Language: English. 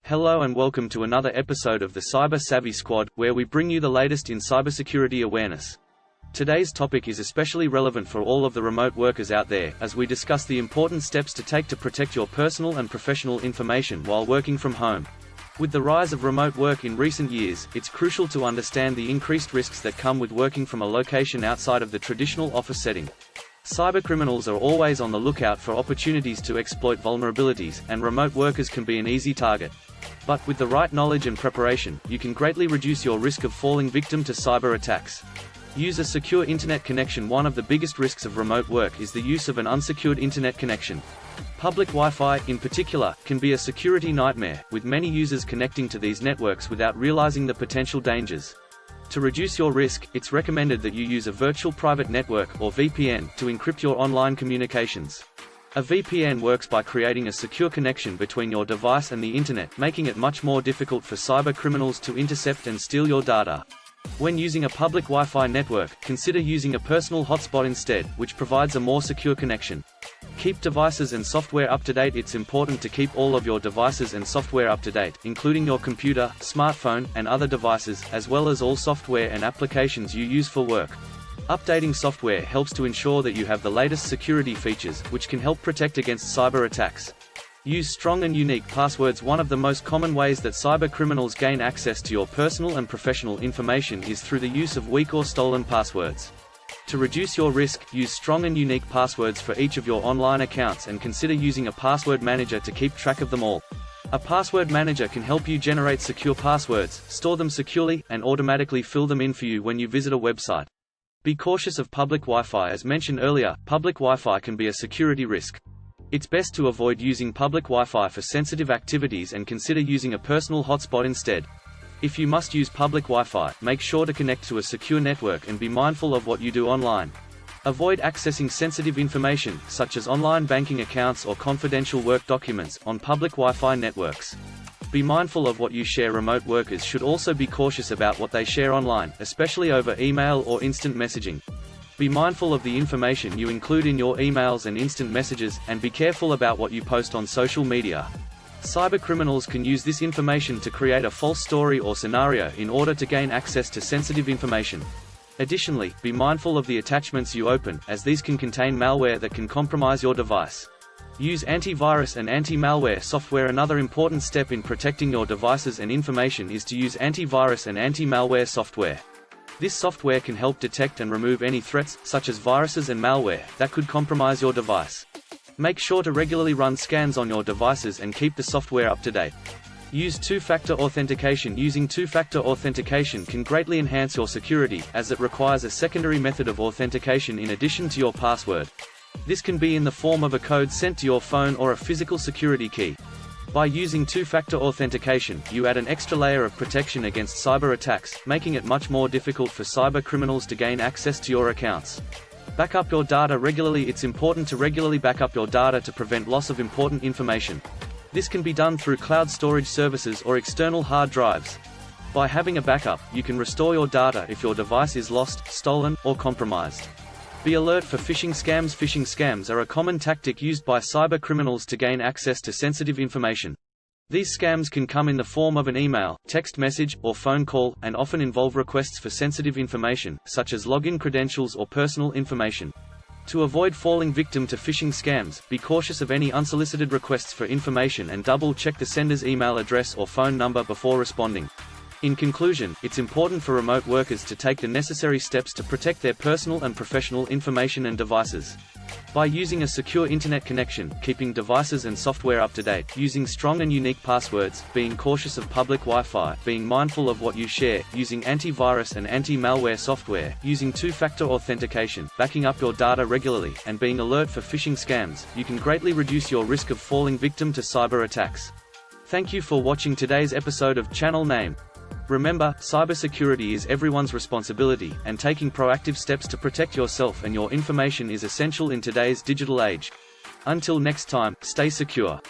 Hello and welcome to another episode of the Cyber Savvy Squad, where we bring you the latest in cybersecurity awareness. Today's topic is especially relevant for all of the remote workers out there, as we discuss the important steps to take to protect your personal and professional information while working from home. With the rise of remote work in recent years, it's crucial to understand the increased risks that come with working from a location outside of the traditional office setting. Cybercriminals are always on the lookout for opportunities to exploit vulnerabilities, and remote workers can be an easy target. But with the right knowledge and preparation, you can greatly reduce your risk of falling victim to cyber attacks. Use a secure internet connection. One of the biggest risks of remote work is the use of an unsecured internet connection. Public Wi-Fi, in particular, can be a security nightmare, with many users connecting to these networks without realizing the potential dangers. To reduce your risk, it's recommended that you use a virtual private network, or VPN, to encrypt your online communications. A VPN works by creating a secure connection between your device and the internet, making it much more difficult for cyber criminals to intercept and steal your data. When using a public Wi-Fi network, consider using a personal hotspot instead, which provides a more secure connection. Keep devices and software up to date. It's important to keep all of your devices and software up to date, including your computer, smartphone, and other devices, as well as all software and applications you use for work. Updating software helps to ensure that you have the latest security features, which can help protect against cyber attacks. Use strong and unique passwords. One of the most common ways that cyber criminals gain access to your personal and professional information is through the use of weak or stolen passwords. To reduce your risk, use strong and unique passwords for each of your online accounts and consider using a password manager to keep track of them all. A password manager can help you generate secure passwords, store them securely, and automatically fill them in for you when you visit a website. Be cautious of public Wi-Fi. As mentioned earlier, public Wi-Fi can be a security risk. It's best to avoid using public Wi-Fi for sensitive activities and consider using a personal hotspot instead. If you must use public Wi-Fi, make sure to connect to a secure network and be mindful of what you do online. Avoid accessing sensitive information, such as online banking accounts or confidential work documents, on public Wi-Fi networks. Be mindful of what you share. Remote workers should also be cautious about what they share online, especially over email or instant messaging. Be mindful of the information you include in your emails and instant messages, and be careful about what you post on social media. Cybercriminals can use this information to create a false story or scenario in order to gain access to sensitive information. Additionally, be mindful of the attachments you open, as these can contain malware that can compromise your device. Use antivirus and anti-malware software. Another important step in protecting your devices and information is to use antivirus and anti-malware software. This software can help detect and remove any threats, such as viruses and malware, that could compromise your device. Make sure to regularly run scans on your devices and keep the software up to date. Use two-factor authentication. Using two-factor authentication can greatly enhance your security, as it requires a secondary method of authentication in addition to your password. This can be in the form of a code sent to your phone or a physical security key. By using two-factor authentication, you add an extra layer of protection against cyber attacks, making it much more difficult for cyber criminals to gain access to your accounts. Back up your data regularly. It's important to regularly back up your data to prevent loss of important information. This can be done through cloud storage services or external hard drives. By having a backup, you can restore your data if your device is lost, stolen, or compromised. Be alert for phishing scams. Phishing scams are a common tactic used by cyber criminals to gain access to sensitive information. These scams can come in the form of an email, text message, or phone call, and often involve requests for sensitive information, such as login credentials or personal information. To avoid falling victim to phishing scams, be cautious of any unsolicited requests for information and double-check the sender's email address or phone number before responding. In conclusion, it's important for remote workers to take the necessary steps to protect their personal and professional information and devices. By using a secure internet connection, keeping devices and software up to date, using strong and unique passwords, being cautious of public Wi-Fi, being mindful of what you share, using antivirus and anti-malware software, using two-factor authentication, backing up your data regularly, and being alert for phishing scams, you can greatly reduce your risk of falling victim to cyber attacks. Thank you for watching today's episode of Channel Name. Remember, cybersecurity is everyone's responsibility, and taking proactive steps to protect yourself and your information is essential in today's digital age. Until next time, stay secure.